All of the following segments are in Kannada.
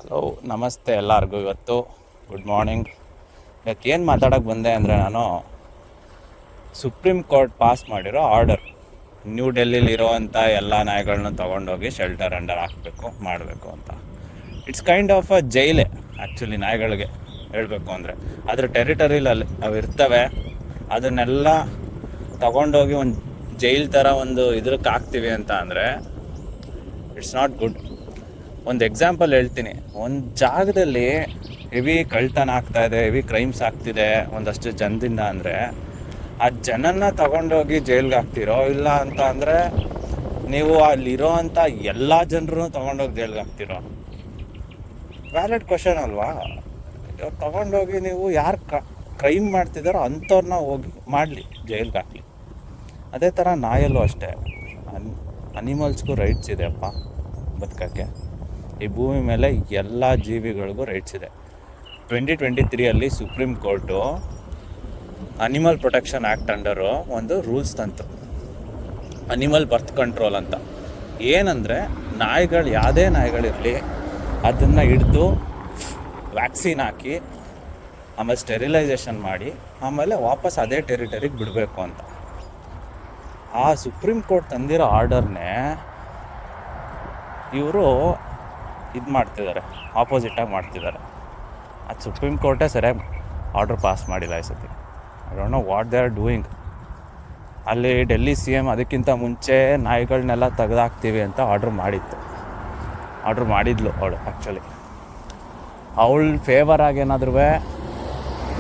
ಹಲೋ, ನಮಸ್ತೆ ಎಲ್ಲರಿಗೂ. ಇವತ್ತು ಗುಡ್ ಮಾರ್ನಿಂಗ್. ಇವತ್ತು ಏನು ಮಾತಾಡೋಕ್ಕೆ ಬಂದೆ ಅಂದರೆ, ನಾನು ಸುಪ್ರೀಂ ಕೋರ್ಟ್ ಪಾಸ್ ಮಾಡಿರೋ ಆರ್ಡರ್, ನ್ಯೂ ಡೆಲ್ಲಿಲಿರೋವಂಥ ಎಲ್ಲ ನಾಯಿಗಳನ್ನ ತೊಗೊಂಡೋಗಿ ಶೆಲ್ಟರ್ ಅಂಡರ್ ಮಾಡಬೇಕು ಅಂತ. ಇಟ್ಸ್ ಕೈಂಡ್ ಆಫ್ ಅ ಜೈಲೇ ಆ್ಯಕ್ಚುಲಿ ನಾಯಿಗಳಿಗೆ ಹೇಳಬೇಕು ಅಂದರೆ. ಅದ್ರ ಟೆರಿಟರಿಲಲ್ಲಿ ಅವು ಇರ್ತವೆ, ಅದನ್ನೆಲ್ಲ ತಗೊಂಡೋಗಿ ಒಂದು ಜೈಲ್ ಥರ ಒಂದು ಇದ್ರಕ್ಕೆ ಹಾಕ್ತೀವಿ ಅಂತ ಅಂದರೆ ಇಟ್ಸ್ ನಾಟ್ ಗುಡ್. ಒಂದು ಎಕ್ಸಾಂಪಲ್ ಹೇಳ್ತೀನಿ. ಒಂದು ಜಾಗದಲ್ಲಿ ಹೆವಿ ಕಳ್ತನ ಆಗ್ತಾಯಿದೆ, ಹೆವಿ ಕ್ರೈಮ್ಸ್ ಆಗ್ತಿದೆ ಒಂದಷ್ಟು ಜನದಿಂದ ಅಂದರೆ, ಆ ಜನನ್ನ ತಗೊಂಡೋಗಿ ಜೈಲ್ಗೆ ಹಾಕ್ತಿರೋ, ಇಲ್ಲ ಅಂತ ಅಂದರೆ ನೀವು ಅಲ್ಲಿರೋ ಅಂಥ ಎಲ್ಲ ಜನರೂ ತೊಗೊಂಡೋಗಿ ಜೈಲ್ಗೆ ಹಾಕ್ತಿರೋ? ವ್ಯಾಲಿಡ್ ಕ್ವಶನ್ ಅಲ್ವಾ? ತೊಗೊಂಡೋಗಿ ನೀವು ಯಾರು ಕ್ರೈಮ್ ಮಾಡ್ತಿದ್ದಾರೋ ಅಂಥವ್ರನ್ನ ಹೋಗಿ ಮಾಡಲಿ, ಜೈಲ್ಗೆ ಹಾಕಲಿ. ಅದೇ ಥರ ನಾಯಲ್ಲೂ ಅಷ್ಟೇ, ಅನಿಮಲ್ಸ್ಗೂ ರೈಟ್ಸ್ ಇದೆಯಪ್ಪ ಬದುಕೋಕ್ಕೆ. ಈ ಭೂಮಿ ಮೇಲೆ ಎಲ್ಲ ಜೀವಿಗಳಿಗೂ ರೈಟ್ಸ್ ಇದೆ. 2023 supreme court animal protection act under ಒಂದು ರೂಲ್ಸ್ ತಂತು, ಅನಿಮಲ್ ಬರ್ತ್ ಕಂಟ್ರೋಲ್ ಅಂತ. ಏನಂದರೆ, ನಾಯಿಗಳು ಯಾವುದೇ ನಾಯಿಗಳಿರಲಿ ಅದನ್ನು ಹಿಡಿದು ವ್ಯಾಕ್ಸಿನ್ ಹಾಕಿ ಆಮೇಲೆ ಸ್ಟೆರಿಲೈಸೇಷನ್ ಮಾಡಿ ಆಮೇಲೆ ವಾಪಸ್ ಅದೇ ಟೆರಿಟರಿಗೆ ಬಿಡಬೇಕು ಅಂತ. ಆ ಸುಪ್ರೀಂ ಕೋರ್ಟ್ ತಂದಿರೋ ಆರ್ಡರ್ನೇ ಇವರು ಇದು ಮಾಡ್ತಿದ್ದಾರೆ, ಆಪೋಸಿಟಾಗಿ ಮಾಡ್ತಿದ್ದಾರೆ. ಅದು ಸುಪ್ರೀಂ ಕೋರ್ಟೇ ಸರಿಯಾಗಿ ಆರ್ಡ್ರ್ ಪಾಸ್ ಮಾಡಿಲ್ಲ ಈ ಸತಿ. I don't know what they are doing. ಅಲ್ಲಿ ಡೆಲ್ಲಿ CM ಅದಕ್ಕಿಂತ ಮುಂಚೆ ನಾಯಿಗಳನ್ನೆಲ್ಲ ತೆಗೆದಾಕ್ತೀವಿ ಅಂತ ಆರ್ಡ್ರ್ ಮಾಡಿದ್ಲು ಅವಳು. ಆ್ಯಕ್ಚುಲಿ ಅವಳ ಫೇವರ್ ಆಗಿ ಏನಾದ್ರೂ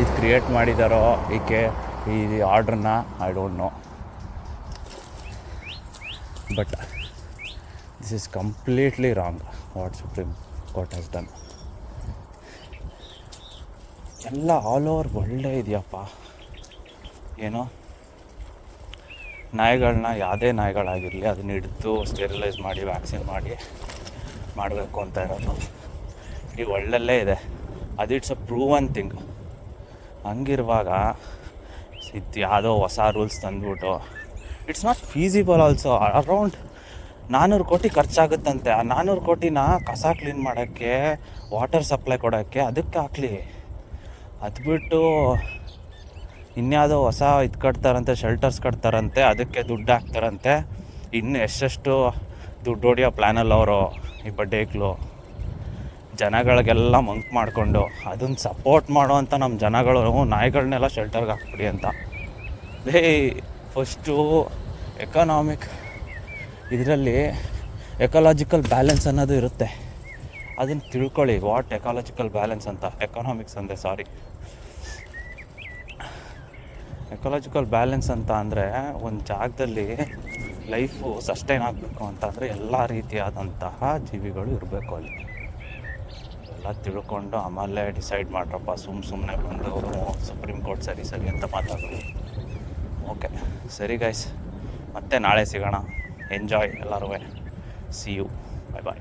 ಇದು ಕ್ರಿಯೇಟ್ ಮಾಡಿದಾರೋ ಈಕೆ ಈ ಆರ್ಡ್ರನ್ನ, I don't know. But this is completely wrong what supreme court has done. ಎಲ್ಲ ಆಲ್ ಓವರ್ ಒಳ್ಳೆ ಇದೆಯಪ್ಪ. ಏನೋ ನಾಯಿಗಳನ್ನ, ಯಾವುದೇ ನಾಯಿಗಳಾಗಿರಲಿ, ಅದನ್ನ ಹಿಡಿದು ಸ್ಟೆರಿಲೈಸ್ ಮಾಡಿ ವ್ಯಾಕ್ಸಿನ್ ಮಾಡಬೇಕು ಅಂತ ಇರೋದು ಈ ಒಳ್ಳಲ್ಲೇ ಇದೆ. ಅದು ಇಟ್ಸ್ ಅ ಪ್ರೂವನ್ ಥಿಂಗ್. ಹಂಗಿರುವಾಗ ಇದು ಯಾವುದೋ ಹೊಸ ರೂಲ್ಸ್ ತಂದುಬಿಟ್ಟು it's not feasible also. Around 400 ಕೋಟಿ ಖರ್ಚಾಗುತ್ತಂತೆ. ಆ 400 ಕೋಟಿನ ಕಸ ಕ್ಲೀನ್ ಮಾಡೋಕ್ಕೆ, ವಾಟರ್ ಸಪ್ಲೈ ಕೊಡೋಕ್ಕೆ, ಅದಕ್ಕೆ ಹಾಕ್ಲಿ. ಅದು ಬಿಟ್ಟು ಇನ್ಯಾವುದೋ ಹೊಸ ಇದು ಕಟ್ತಾರಂತೆ, ಶೆಲ್ಟರ್ಸ್ ಕಟ್ತಾರಂತೆ, ಅದಕ್ಕೆ ದುಡ್ಡು ಹಾಕ್ತಾರಂತೆ. ಇನ್ನು ಎಷ್ಟೆಷ್ಟು ದುಡ್ಡು ಹೊಡಿಯೋ ಪ್ಲ್ಯಾನಲ್ಲಿ ಅವರು ಈ ಬಡ್ಡೇಗ್ಲು ಜನಗಳಿಗೆಲ್ಲ ಮಂಕ್ ಮಾಡಿಕೊಂಡು ಅದನ್ನು ಸಪೋರ್ಟ್ ಮಾಡೋವಂಥ ನಮ್ಮ ಜನಗಳು ನಾಯಿಗಳನ್ನೆಲ್ಲ ಶೆಲ್ಟರ್ಗೆ ಹಾಕ್ಬಿಡಿ ಅಂತ. ಫಸ್ಟು ಎಕನಾಮಿಕ್ ಇದರಲ್ಲಿ ಎಕಾಲಜಿಕಲ್ ಬ್ಯಾಲೆನ್ಸ್ ಅನ್ನೋದು ಇರುತ್ತೆ. ಅದನ್ನು ತಿಳ್ಕೊಳ್ಳಿ, ವಾಟ್ ಎಕಾಲಜಿಕಲ್ ಬ್ಯಾಲೆನ್ಸ್ ಅಂತ. ಎಕನಾಮಿಕ್ಸ್ ಅಂದೆ, ಸಾರಿ. ಎಕಾಲಜಿಕಲ್ ಬ್ಯಾಲೆನ್ಸ್ ಅಂತ ಅಂದರೆ, ಒಂದು ಜಾಗದಲ್ಲಿ ಲೈಫು ಸಸ್ಟೈನ್ ಆಗಬೇಕು ಅಂತಂದರೆ ಎಲ್ಲ ರೀತಿಯಾದಂತಹ ಜೀವಿಗಳು ಇರಬೇಕು ಅಲ್ಲಿ. ಎಲ್ಲ ತಿಳ್ಕೊಂಡು ಆಮೇಲೆ ಡಿಸೈಡ್ ಮಾಡ್ರಪ್ಪ. ಸುಮ್ಮನೆ ಬಂದು ಸುಪ್ರೀಂ ಕೋರ್ಟ್ ಸರಿ ಅಂತ ಮಾತಾಡೋದು. ಓಕೆ, ಸರಿ ಗೈಸ್, ಮತ್ತೆ ನಾಳೆ ಸಿಗೋಣ. ಎಂಜಾಯ್ ಎಲ್ಲರೂ. See you, bye bye.